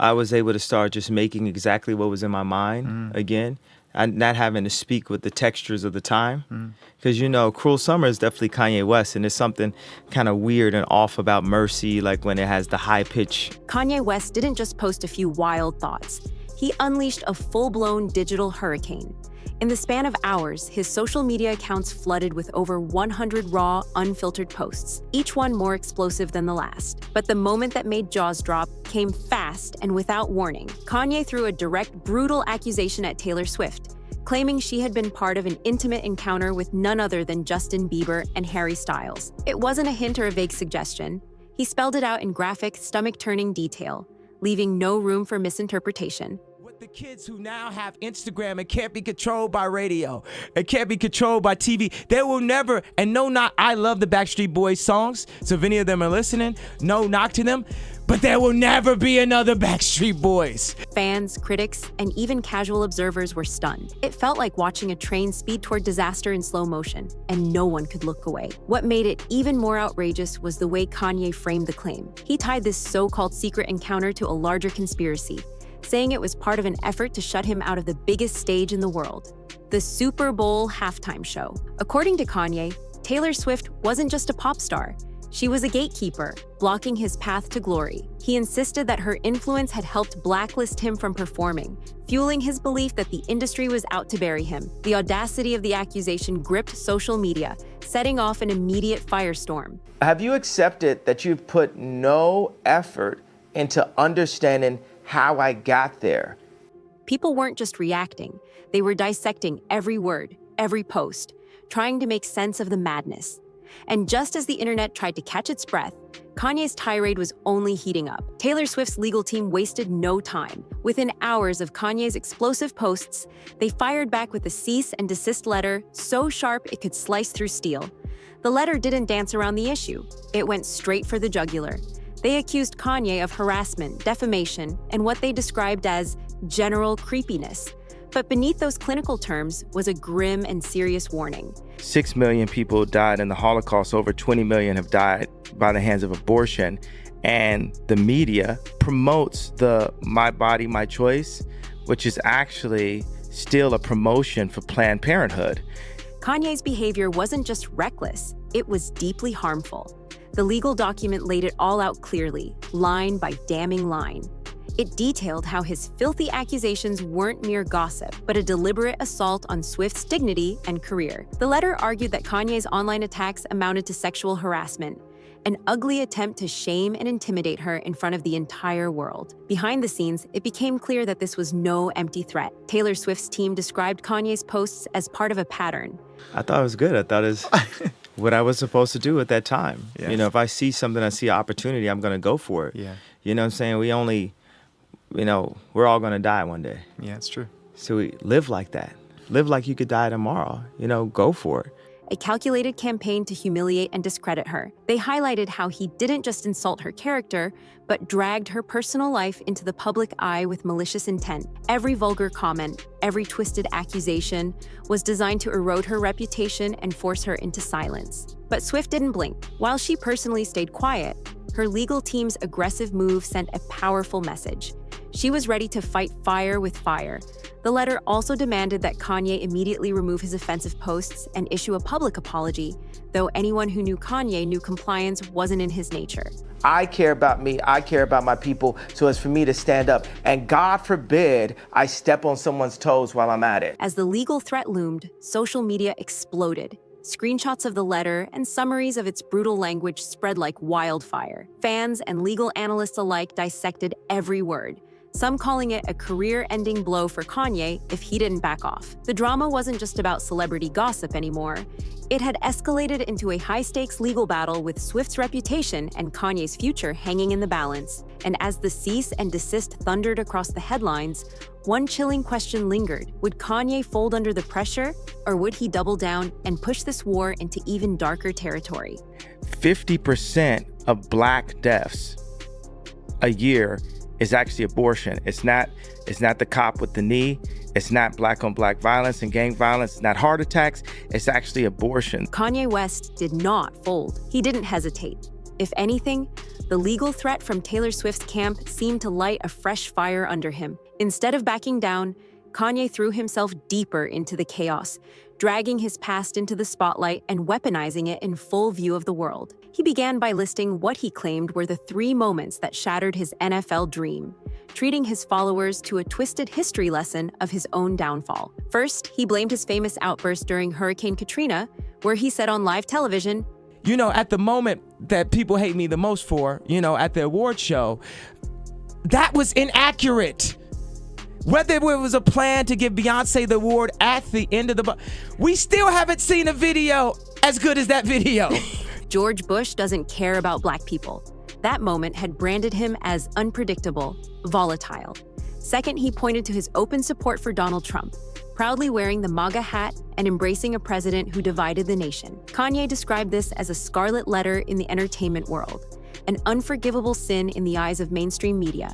I was able to start just making exactly what was in my mind again, and not having to speak with the textures of the time. Because, Cruel Summer is definitely Kanye West, and there's something kind of weird and off about Mercy, like when it has the high pitch. Kanye West didn't just post a few wild thoughts. He unleashed a full-blown digital hurricane. In the span of hours, his social media accounts flooded with over 100 raw, unfiltered posts, each one more explosive than the last. But the moment that made jaws drop came fast and without warning. Kanye threw a direct, brutal accusation at Taylor Swift, claiming she had been part of an intimate encounter with none other than Justin Bieber and Harry Styles. It wasn't a hint or a vague suggestion. He spelled it out in graphic, stomach-turning detail, leaving no room for misinterpretation. The kids who now have Instagram and can't be controlled by radio and can't be controlled by TV, they will never, and no knock, I love the Backstreet Boys songs, so if any of them are listening, no knock to them, but there will never be another Backstreet Boys. Fans, critics, and even casual observers were stunned. It felt like watching a train speed toward disaster in slow motion, and no one could look away. What made it even more outrageous was the way Kanye framed the claim. He tied this so-called secret encounter to a larger conspiracy, saying it was part of an effort to shut him out of the biggest stage in the world, the Super Bowl halftime show. According to Kanye, Taylor Swift wasn't just a pop star. She was a gatekeeper, blocking his path to glory. He insisted that her influence had helped blacklist him from performing, fueling his belief that the industry was out to bury him. The audacity of the accusation gripped social media, setting off an immediate firestorm. Have you accepted that you've put no effort into understanding how I got there? People weren't just reacting. They were dissecting every word, every post, trying to make sense of the madness. And just as the internet tried to catch its breath, Kanye's tirade was only heating up. Taylor Swift's legal team wasted no time. Within hours of Kanye's explosive posts, they fired back with a cease and desist letter so sharp it could slice through steel. The letter didn't dance around the issue. It went straight for the jugular. They accused Kanye of harassment, defamation, and what they described as general creepiness. But beneath those clinical terms was a grim and serious warning. 6 million people died in the Holocaust. Over 20 million have died by the hands of abortion. And the media promotes the my body, my choice, which is actually still a promotion for Planned Parenthood. Kanye's behavior wasn't just reckless, it was deeply harmful. The legal document laid it all out clearly, line by damning line. It detailed how his filthy accusations weren't mere gossip, but a deliberate assault on Swift's dignity and career. The letter argued that Kanye's online attacks amounted to sexual harassment, an ugly attempt to shame and intimidate her in front of the entire world. Behind the scenes, it became clear that this was no empty threat. Taylor Swift's team described Kanye's posts as part of a pattern. I thought it was good. I thought it was what I was supposed to do at that time. Yes. If I see something, I see an opportunity, I'm going to go for it. Yeah. You know what I'm saying? We only, we're all going to die one day. Yeah, it's true. So we live like that. Live like you could die tomorrow. Go for it. A calculated campaign to humiliate and discredit her. They highlighted how he didn't just insult her character, but dragged her personal life into the public eye with malicious intent. Every vulgar comment, every twisted accusation was designed to erode her reputation and force her into silence. But Swift didn't blink. While she personally stayed quiet, her legal team's aggressive move sent a powerful message. She was ready to fight fire with fire. The letter also demanded that Kanye immediately remove his offensive posts and issue a public apology, though anyone who knew Kanye knew compliance wasn't in his nature. I care about me. I care about my people. So it's for me to stand up. And God forbid I step on someone's toes while I'm at it. As the legal threat loomed, social media exploded. Screenshots of the letter and summaries of its brutal language spread like wildfire. Fans and legal analysts alike dissected every word, some calling it a career-ending blow for Kanye if he didn't back off. The drama wasn't just about celebrity gossip anymore. It had escalated into a high-stakes legal battle with Swift's reputation and Kanye's future hanging in the balance. And as the cease and desist thundered across the headlines, one chilling question lingered. Would Kanye fold under the pressure, or would he double down and push this war into even darker territory? 50% of Black deaths a year is actually abortion. It's not the cop with the knee. It's not black on black violence and gang violence. It's not heart attacks. It's actually abortion. Kanye West did not fold. He didn't hesitate. If anything, The legal threat from Taylor Swift's camp seemed to light a fresh fire under him. Instead of backing down, Kanye threw himself deeper into the chaos, dragging his past into the spotlight and weaponizing it in full view of the world. He began by listing what he claimed were the 3 moments that shattered his NFL dream, treating his followers to a twisted history lesson of his own downfall. First, he blamed his famous outburst during Hurricane Katrina, where he said on live television, You know, at the moment that people hate me the most for, at the award show, that was inaccurate. Whether it was a plan to give Beyonce the award at the end of we still haven't seen a video as good as that video. George Bush doesn't care about Black people. That moment had branded him as unpredictable, volatile. Second, he pointed to his open support for Donald Trump, proudly wearing the MAGA hat and embracing a president who divided the nation. Kanye described this as a scarlet letter in the entertainment world, an unforgivable sin in the eyes of mainstream media.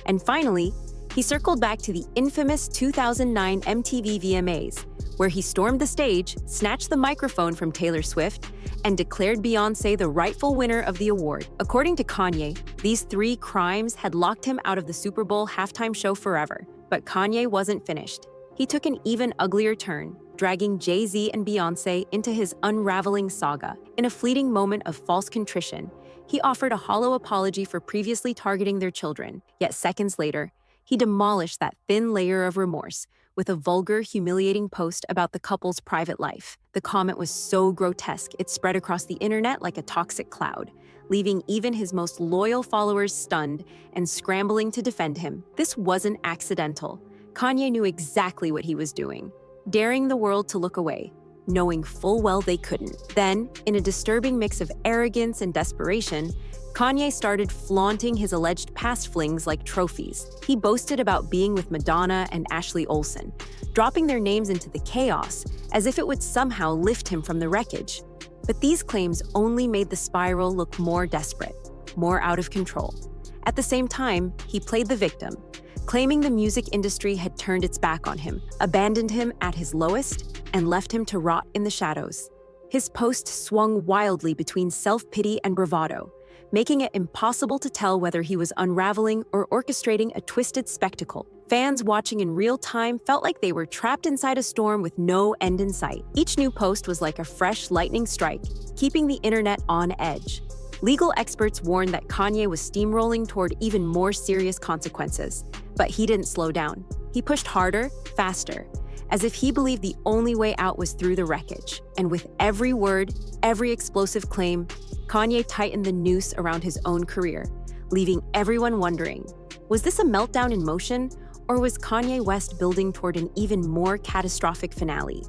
And finally, he circled back to the infamous 2009 MTV VMAs, where he stormed the stage, snatched the microphone from Taylor Swift, and declared Beyoncé the rightful winner of the award. According to Kanye, these 3 crimes had locked him out of the Super Bowl halftime show forever. But Kanye wasn't finished. He took an even uglier turn, dragging Jay-Z and Beyoncé into his unraveling saga. In a fleeting moment of false contrition, he offered a hollow apology for previously targeting their children. Yet seconds later, he demolished that thin layer of remorse with a vulgar, humiliating post about the couple's private life. The comment was so grotesque, it spread across the internet like a toxic cloud, leaving even his most loyal followers stunned and scrambling to defend him. This wasn't accidental. Kanye knew exactly what he was doing, daring the world to look away, knowing full well they couldn't. Then, in a disturbing mix of arrogance and desperation, Kanye started flaunting his alleged past flings like trophies. He boasted about being with Madonna and Ashley Olsen, dropping their names into the chaos as if it would somehow lift him from the wreckage. But these claims only made the spiral look more desperate, more out of control. At the same time, he played the victim, claiming the music industry had turned its back on him, abandoned him at his lowest, and left him to rot in the shadows. His post swung wildly between self-pity and bravado, making it impossible to tell whether he was unraveling or orchestrating a twisted spectacle. Fans watching in real time felt like they were trapped inside a storm with no end in sight. Each new post was like a fresh lightning strike, keeping the internet on edge. Legal experts warned that Kanye was steamrolling toward even more serious consequences, but he didn't slow down. He pushed harder, faster, as if he believed the only way out was through the wreckage. And with every word, every explosive claim, Kanye tightened the noose around his own career, leaving everyone wondering, was this a meltdown in motion, or was Kanye West building toward an even more catastrophic finale?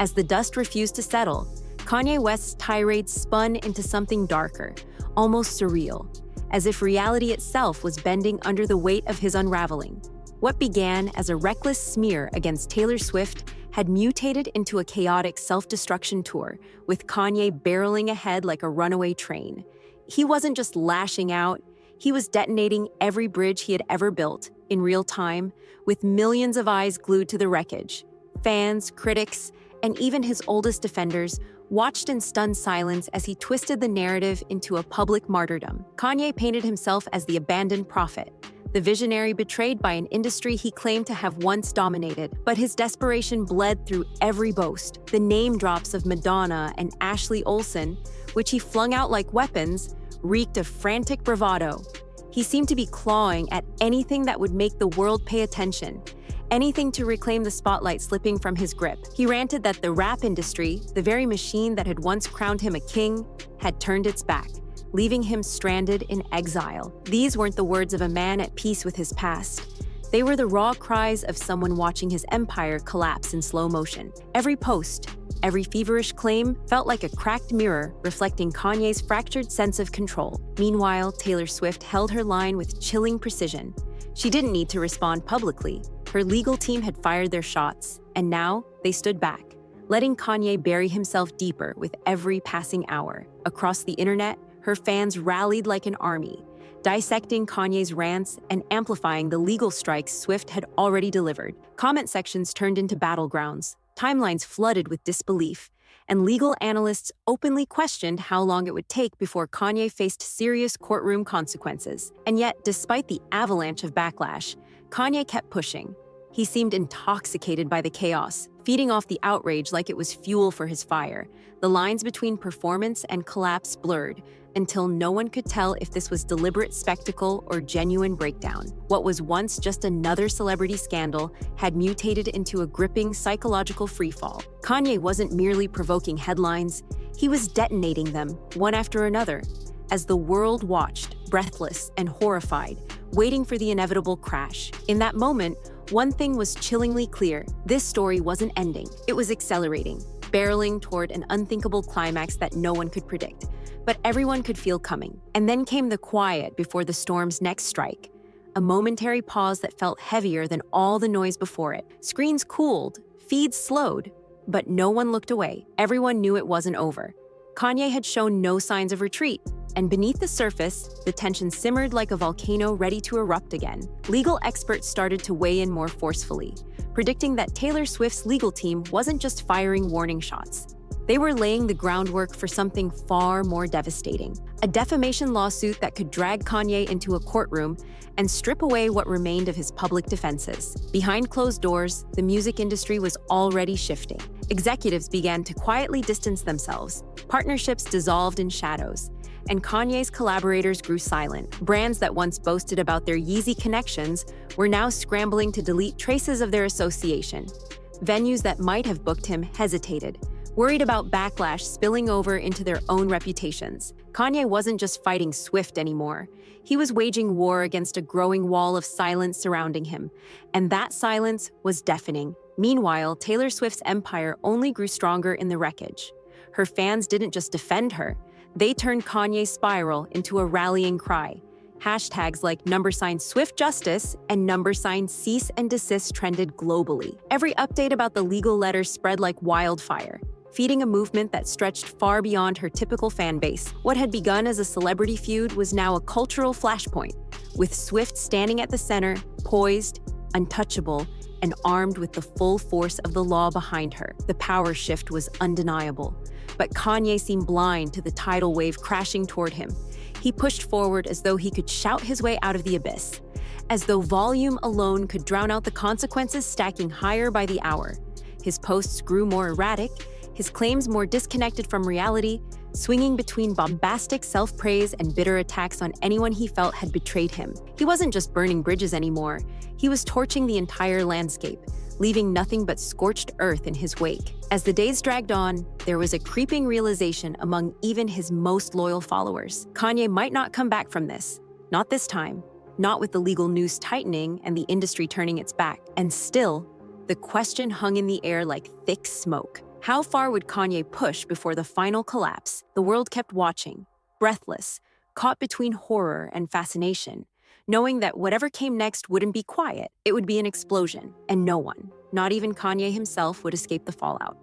As the dust refused to settle, Kanye West's tirade spun into something darker, almost surreal, as if reality itself was bending under the weight of his unraveling. What began as a reckless smear against Taylor Swift had mutated into a chaotic self-destruction tour, with Kanye barreling ahead like a runaway train. He wasn't just lashing out, he was detonating every bridge he had ever built, in real time, with millions of eyes glued to the wreckage. Fans, critics, and even his oldest defenders watched in stunned silence as he twisted the narrative into a public martyrdom. Kanye painted himself as the abandoned prophet, the visionary betrayed by an industry he claimed to have once dominated. But his desperation bled through every boast. The name drops of Madonna and Ashley Olsen, which he flung out like weapons, reeked of frantic bravado. He seemed to be clawing at anything that would make the world pay attention, anything to reclaim the spotlight slipping from his grip. He ranted that the rap industry, the very machine that had once crowned him a king, had turned its back, leaving him stranded in exile. These weren't the words of a man at peace with his past. They were the raw cries of someone watching his empire collapse in slow motion. Every post, every feverish claim felt like a cracked mirror reflecting Kanye's fractured sense of control. Meanwhile, Taylor Swift held her line with chilling precision. She didn't need to respond publicly. Her legal team had fired their shots, and now they stood back, letting Kanye bury himself deeper with every passing hour. Across the internet, her fans rallied like an army, dissecting Kanye's rants and amplifying the legal strikes Swift had already delivered. Comment sections turned into battlegrounds, timelines flooded with disbelief, and legal analysts openly questioned how long it would take before Kanye faced serious courtroom consequences. And yet, despite the avalanche of backlash, Kanye kept pushing. He seemed intoxicated by the chaos, feeding off the outrage like it was fuel for his fire. The lines between performance and collapse blurred until no one could tell if this was deliberate spectacle or genuine breakdown. What was once just another celebrity scandal had mutated into a gripping psychological freefall. Kanye wasn't merely provoking headlines, he was detonating them, one after another. As the world watched, breathless and horrified, waiting for the inevitable crash. In that moment, one thing was chillingly clear: this story wasn't ending, it was accelerating, barreling toward an unthinkable climax that no one could predict. But everyone could feel coming. And then came the quiet before the storm's next strike, a momentary pause that felt heavier than all the noise before it. Screens cooled, feeds slowed, but no one looked away. Everyone knew it wasn't over. Kanye had shown no signs of retreat, and beneath the surface, the tension simmered like a volcano ready to erupt again. Legal experts started to weigh in more forcefully, predicting that Taylor Swift's legal team wasn't just firing warning shots. They were laying the groundwork for something far more devastating: a defamation lawsuit that could drag Kanye into a courtroom and strip away what remained of his public defenses. Behind closed doors, the music industry was already shifting. Executives began to quietly distance themselves, partnerships dissolved in shadows, and Kanye's collaborators grew silent. Brands that once boasted about their Yeezy connections were now scrambling to delete traces of their association. Venues that might have booked him hesitated, worried about backlash spilling over into their own reputations. Kanye wasn't just fighting Swift anymore. He was waging war against a growing wall of silence surrounding him, and that silence was deafening. Meanwhile, Taylor Swift's empire only grew stronger in the wreckage. Her fans didn't just defend her, they turned Kanye's spiral into a rallying cry. Hashtags like #SwiftJustice and #Cease and Desist trended globally. Every update about the legal letter spread like wildfire, feeding a movement that stretched far beyond her typical fan base. What had begun as a celebrity feud was now a cultural flashpoint, with Swift standing at the center, poised, untouchable, and armed with the full force of the law behind her. The power shift was undeniable, but Kanye seemed blind to the tidal wave crashing toward him. He pushed forward as though he could shout his way out of the abyss, as though volume alone could drown out the consequences stacking higher by the hour. His posts grew more erratic, his claims more disconnected from reality, swinging between bombastic self-praise and bitter attacks on anyone he felt had betrayed him. He wasn't just burning bridges anymore, he was torching the entire landscape, leaving nothing but scorched earth in his wake. As the days dragged on, there was a creeping realization among even his most loyal followers. Kanye might not come back from this. Not this time. Not with the legal noose tightening and the industry turning its back. And still, the question hung in the air like thick smoke. How far would Kanye push before the final collapse? The world kept watching, breathless, caught between horror and fascination, knowing that whatever came next wouldn't be quiet, it would be an explosion, and no one, not even Kanye himself, would escape the fallout.